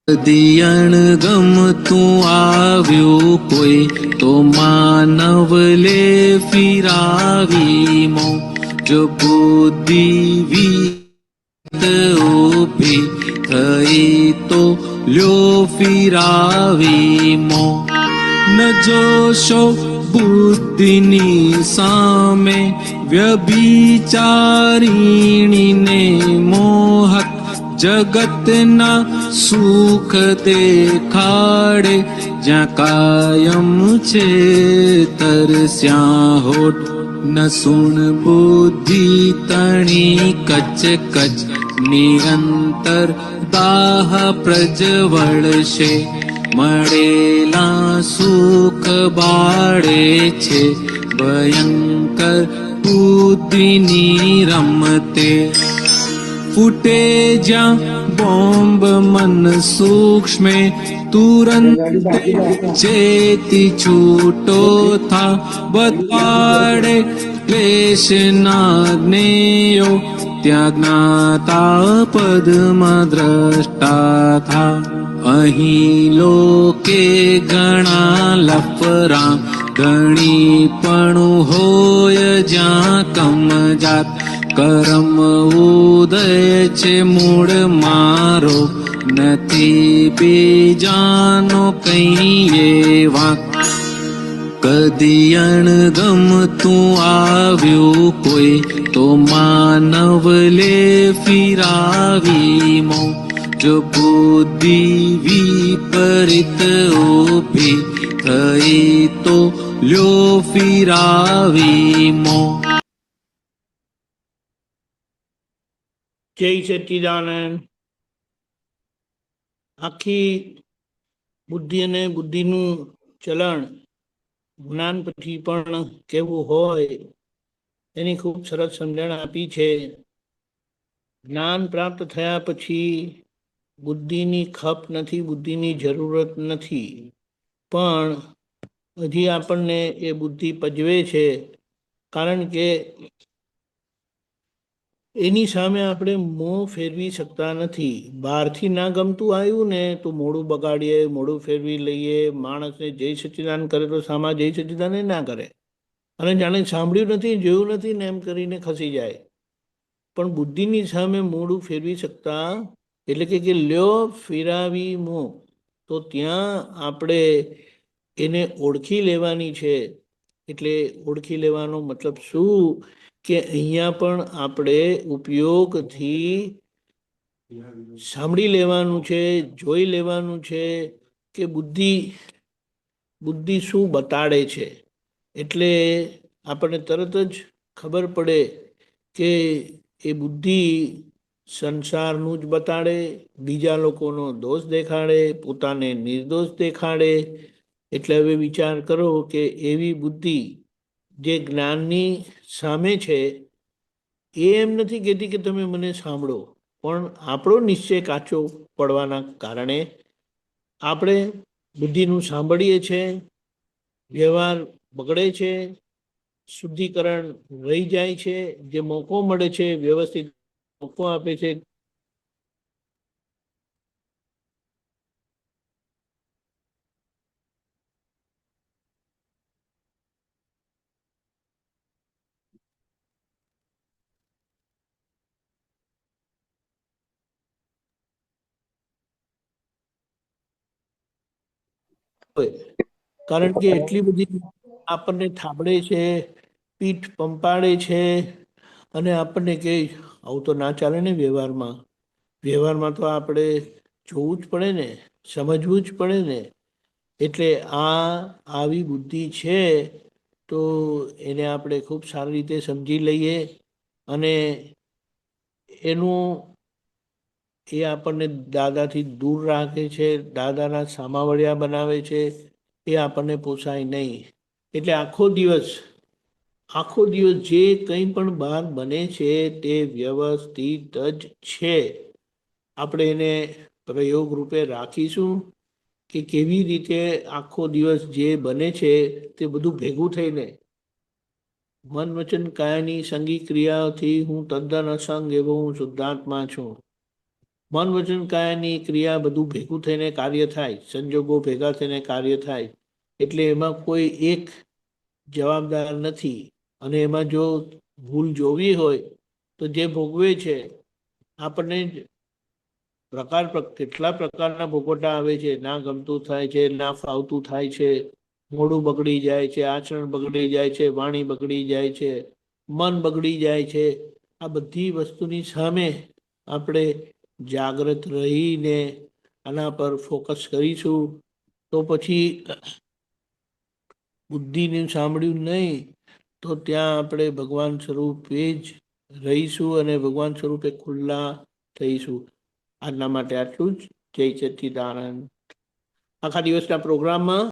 દિયણ ગમતું આવ્યું કોઈ તો માનવ લે ફિરાવી મોજ બુદ્ધિ વીત ઉભી થઈ તો લ્યો ફિરાવી મો ન જોશો બુદ્ધિની સામે વ્યભિચારીણીને મોહક જગતના સુખ દેખાડે જ્યાં કાયમ છે તરસ્યા હોઠ ન સુણ બુદ્ધિ તણી કચ કચ નિરંતર દાહ પ્રજવળશે મળેલા સુખ બાળે છે ભયંકર બુદ્ધિની રમતે ફૂટે જ્યાં બોમ્બ મન સૂક્ષ્મે તુરંત ચેતી છૂટો થા બતાડે ક્લેશના જ્ઞેયો ત્યાં જ્ઞાતા પદમાં દ્રષ્ટા થા અહીં લોકે ઘણા લફરા ઘણી પણ હોય જ્યાં કમજાત કરમ ઉદય છે મૂળ મારો નથી બીજાનો કહીએ વાંક કદી અણગમતું આવ્યું કોઈ તો માનવ લે ફિરાવી મોજ બુદ્ધિ વિપરીત ઉભી થઈ તો લ્યો ફિરાવી મો. જય સચ્ચિદાનંદ. આખી બુદ્ધિ અને બુદ્ધિનું ચલણ જ્ઞાન પછી પણ કેવું હોય એની ખૂબ સરસ સમજણ આપી છે. જ્ઞાન પ્રાપ્ત થયા પછી બુદ્ધિની ખપ નથી, બુદ્ધિની જરૂરત નથી, પણ હજી આપણને એ બુદ્ધિ પજવે છે, કારણ કે એની સામે આપણે મોં ફેરવી શકતા નથી. બહારથી ના ગમતું આવ્યું ને તો મોઢું બગાડીએ, મોઢું ફેરવી લઈએ. માણસને જય સચ્ચિદાનંદ કરે તો સામા જય સચ્ચિદાનંદ ના કરે, અને જાણે સાંભળ્યું નથી, જોયું નથી ને એમ કરીને ખસી જાય. પણ બુદ્ધિની સામે મોઢું ફેરવી શકતા, એટલે કે લ્યો ફેરાવી મો, તો ત્યાં આપણે એને ઓળખી લેવાની છે. એટલે ઓળખી લેવાનો મતલબ શું કે અહીંયા પણ આપણે ઉપયોગથી સાંભળી લેવાનું છે, જોઈ લેવાનું છે કે બુદ્ધિ શું બતાડે છે. એટલે આપણને તરત જ ખબર પડે કે એ બુદ્ધિ સંસારનું જ બતાડે, બીજા લોકોનો દોષ દેખાડે, પોતાને નિર્દોષ દેખાડે. એટલે હવે વિચાર કરો કે એવી બુદ્ધિ જે જ્ઞાનની સામે છે, એ એમ નથી કહેતી કે તમે મને સાંભળો, પણ આપણો નિશ્ચય કાચો પડવાના કારણે આપણે બુદ્ધિનું સાંભળીએ છીએ, વ્યવહાર બગડે છે, શુદ્ધિકરણ રહી જાય છે. જે મોકો મળે છે, વ્યવસ્થિત મોકો આપે છે, કારણ કે એટલી બધી આપણને થાબડે છે, પીઠ પંપાડે છે, અને આપણને કે આવું તો ના ચાલે ને વ્યવહારમાં. વ્યવહારમાં તો આપણે જોવું જ પડે ને, સમજવું જ પડે ને. એટલે આવી બુદ્ધિ છે, તો એને આપણે ખૂબ સારી રીતે સમજી લઈએ, અને એનું એ આપણને દાદાથી દૂર રાખે છે, દાદાના સામાવડિયા બનાવે છે. એ આપણને પોસાય નહીં. એટલે આખો દિવસ જે કંઈ પણ બહાર બને છે તે વ્યવસ્થિત જ છે. આપણે એને પ્રયોગ રૂપે રાખીશું કે કેવી રીતે આખો દિવસ જે બને છે તે બધું ભેગું થઈને મન વચન કાયાની સંગી ક્રિયાઓથી હું તદ્દન અસંગ એવો હું શુદ્ધાત્મા છું. મન વચન કાયાની ક્રિયા બધું ભેગું થઈને કાર્ય થાય, સંજોગો ભેગા થઈને કાર્ય થાય, એટલે એમાં કોઈ એક જવાબદાર નથી. અને એમાં જો ભૂલ જોવી હોય તો જે ભોગવે છે આપણને કેટલા પ્રકારના ભોગવટા આવે છે. ના ગમતું થાય છે, ના ફાવતું થાય છે, મોઢું બગડી જાય છે, આચરણ બગડી જાય છે, વાણી બગડી જાય છે, મન બગડી જાય છે. આ બધી વસ્તુની સામે આપણે જાગ્રત રહીને આના પર ફોકસ કરીશું તો પછી બુદ્ધિને સાંભળ્યું નહીં તો ત્યાં આપણે ભગવાન સ્વરૂપે જ રહીશું અને ભગવાન સ્વરૂપે ખુલ્લા થઈશું. આજના માટે આટલું જ. જય સચ્ચિદાનંદ. આખા દિવસના પ્રોગ્રામમાં